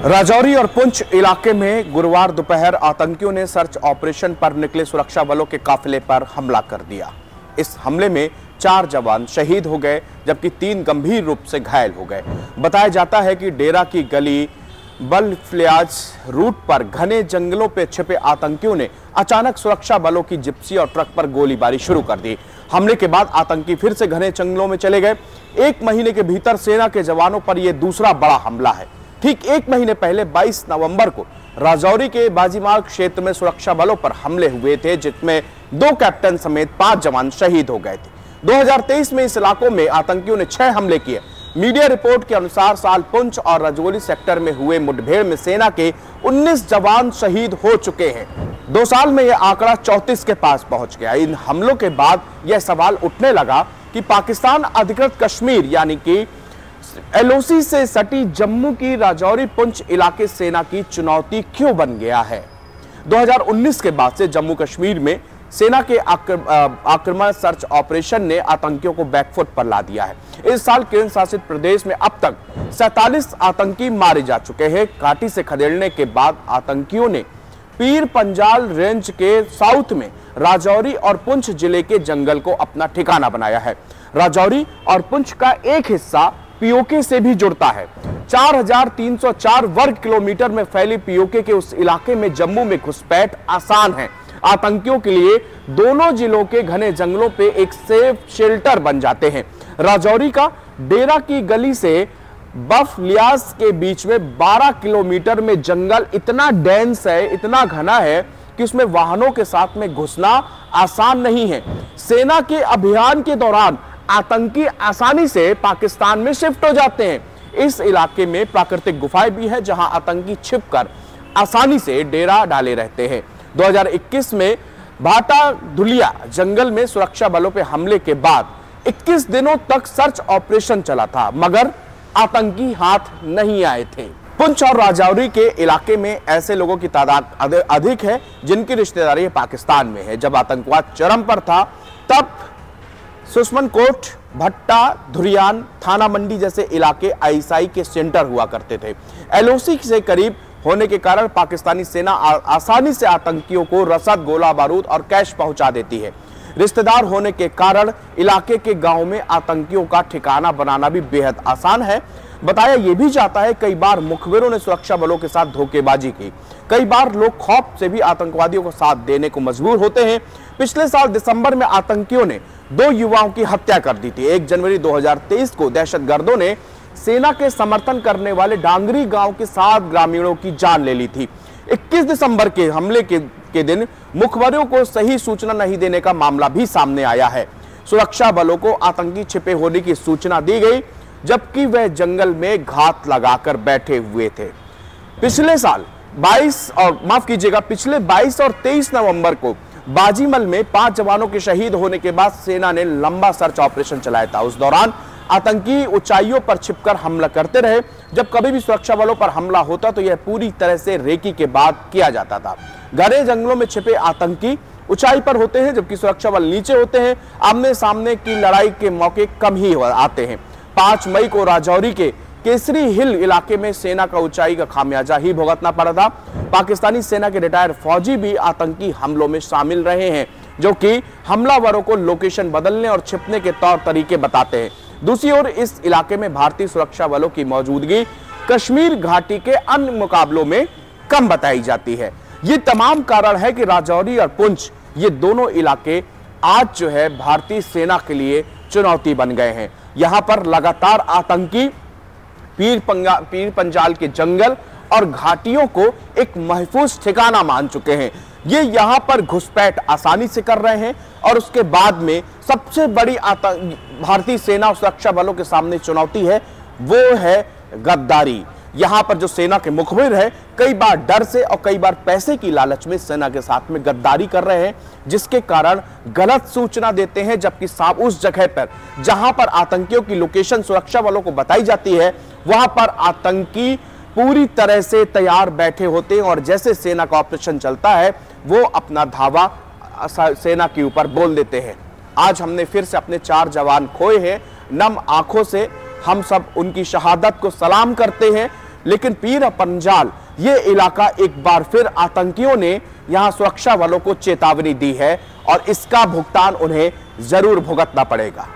राजौरी और पुंछ इलाके में गुरुवार दोपहर आतंकियों ने सर्च ऑपरेशन पर निकले सुरक्षा बलों के काफिले पर हमला कर दिया। इस हमले में 4 जवान शहीद हो गए जबकि 3 गंभीर रूप से घायल हो गए। बताया जाता है कि डेरा की गली बलफ्लियाज रूट पर घने जंगलों पर छिपे आतंकियों ने अचानक सुरक्षा बलों की जिप्सी और ट्रक पर गोलीबारी शुरू कर दी। हमले के बाद आतंकी फिर से घने जंगलों में चले गए। 1 महीने के भीतर सेना के जवानों पर यह दूसरा बड़ा हमला है। ठीक 1 महीने पहले 22 नवंबर को राजौरी के बाजीमार्ग क्षेत्र में सुरक्षा बलों पर हमले हुए थे, जिसमें 2 कैप्टन समेत 5 जवान शहीद हो गए थे। 2023 में इस इलाकों में आतंकियों ने 6 हमले किए। मीडिया रिपोर्ट के अनुसार साल पुंछ और राजौरी सेक्टर में हुए मुठभेड़ में सेना के 19 जवान शहीद हो चुके हैं। 2 साल में यह आंकड़ा 34 के पास पहुंच गया। इन हमलों के बाद यह सवाल उठने लगा कि पाकिस्तान अधिकृत कश्मीर यानी कि LOC से सटी जम्मू की राजौरी पुंछ इलाके सेना की चुनौती क्यों बन गया है। 2019 के बाद से जम्मू कश्मीर में सेना के आक्रमण सर्च ऑपरेशन ने आतंकियों को बैकफुट पर ला दिया है। इस साल केंद्र शासित प्रदेश में अब तक 47 आतंकी मारे जा चुके हैं। घाटी से खदेड़ने के बाद आतंकियों ने पीर पंजाल रेंज के साउथ में राजौरी और पुंछ जिले के जंगल को अपना ठिकाना बनाया है। राजौरी और पुंछ का एक हिस्सा POK से भी जुड़ता है। 4304 वर्ग किलोमीटर में फैली POK के उस इलाके में जम्मू में घुसपैठ आसान है। आतंकियों के लिए दोनों जिलों के घने जंगलों पे एक सेफ शेल्टर बन जाते हैं। राजौरी का डेरा की गली से बफलियाज के बीच में 12 किलोमीटर में जंगल इतना डेंस है, इतना घना है कि उसमें वाहनों के साथ में घुसना आसान नहीं है। सेना के अभियान के दौरान आतंकी आसानी से पाकिस्तान में शिफ्ट हो जाते हैं। इस इलाके में प्राकृतिक गुफाएं भी है जहां आतंकी छिपकर आसानी से डेरा डाले रहते हैं। 2021 में भाटा धुलिया जंगल में सुरक्षा बलों पर हमले के बाद 21 दिनों तक सर्च ऑपरेशन चला था, मगर आतंकी हाथ नहीं आए थे। पुंछ और राजौरी के इलाके में ऐसे लोगों की तादाद अधिक है जिनकी रिश्तेदारी पाकिस्तान में है। जब आतंकवाद चरम पर था तब सुषमनकोट, भट्टा, धुरियान, थाना मंडी जैसे इलाके ISI के सेंटर हुआ करते थे। LOC से करीब होने के कारण पाकिस्तानी सेना आसानी से आतंकियों को रसद, गोला बारूद और कैश पहुंचा देती है। रिश्तेदार होने के कारण इलाके के गांव में आतंकियों का ठिकाना बनाना भी बेहद आसान है। बताया यह भी जाता है कई बार मुखबिरों ने सुरक्षा बलों के साथ धोखेबाजी की। कई बार लोग खौफ से भी आतंकवादियों को साथ देने को मजबूर होते हैं। पिछले साल दिसंबर में आतंकियों ने 2 युवाओं की हत्या कर दी थी। 1 जनवरी 2023 को दहशतगर्दों ने सेना के समर्थन करने वाले डांगरी गांव के 7 ग्रामीणों की जान ले ली थी। 21 दिसंबर के हमले के दिन मुखबिरों को सही सूचना नहीं देने का मामला भी सामने आया है। सुरक्षा बलों को आतंकी छिपे होने की सूचना दी गई जबकि वह जंगल में घात लगाकर बैठे हुए थे। पिछले 22 और 23 नवंबर को बाजीमल में 5 जवानों के शहीद होने के बाद सेना ने लंबा सर्च ऑपरेशन चलाया था। उस दौरान आतंकी ऊंचाइयों पर छिपकर हमला करते रहे। जब कभी भी सुरक्षा बलों पर हमला होता तो यह पूरी तरह से रेकी के बाद किया जाता था। घने जंगलों में छिपे आतंकी ऊंचाई पर होते हैं जबकि सुरक्षा बल नीचे होते हैं। आमने सामने की लड़ाई के मौके कम ही आते हैं। 5 मई को राजौरी के केसरी हिल इलाके में सेना का ऊंचाई का खामियाजा ही भुगतना पड़ा था। पाकिस्तानी सेना के रिटायर्ड फौजी भी आतंकी हमलों में शामिल रहे हैं, जो कि हमलावरों को लोकेशन बदलने और छिपने के तौर तरीके बताते हैं। दूसरी ओर इस इलाके में भारतीय सुरक्षा बलों की मौजूदगी कश्मीर घाटी के अन्य मुकाबलों में कम बताई जाती है। ये तमाम कारण है कि राजौरी और पुंछ ये दोनों इलाके आज जो है भारतीय सेना के लिए चुनौती बन गए हैं। यहां पर लगातार आतंकी पीर पंजाल के जंगल और घाटियों को एक महफूज ठिकाना मान चुके हैं। ये यहां पर घुसपैठ आसानी से कर रहे हैं और उसके बाद में सबसे बड़ी भारतीय सेना और सुरक्षा बलों के सामने चुनौती है वो है गद्दारी। यहां पर जो सेना के मुखबिर है कई बार डर से और कई बार पैसे की लालच में सेना के साथ में गद्दारी कर रहे हैं, जिसके कारण गलत सूचना देते हैं। जबकि उस जगह पर जहां पर आतंकियों की लोकेशन सुरक्षा बलों को बताई जाती है वहां पर आतंकी पूरी तरह से तैयार बैठे होते हैं और जैसे सेना का ऑपरेशन चलता है वो अपना धावा सेना के ऊपर बोल देते हैं। आज हमने फिर से अपने 4 जवान खोए हैं। नम आंखों से हम सब उनकी शहादत को सलाम करते हैं। लेकिन पीर पंजाल ये इलाका एक बार फिर आतंकियों ने यहां सुरक्षा बलों को चेतावनी दी है और इसका भुगतान उन्हें जरूर भुगतना पड़ेगा।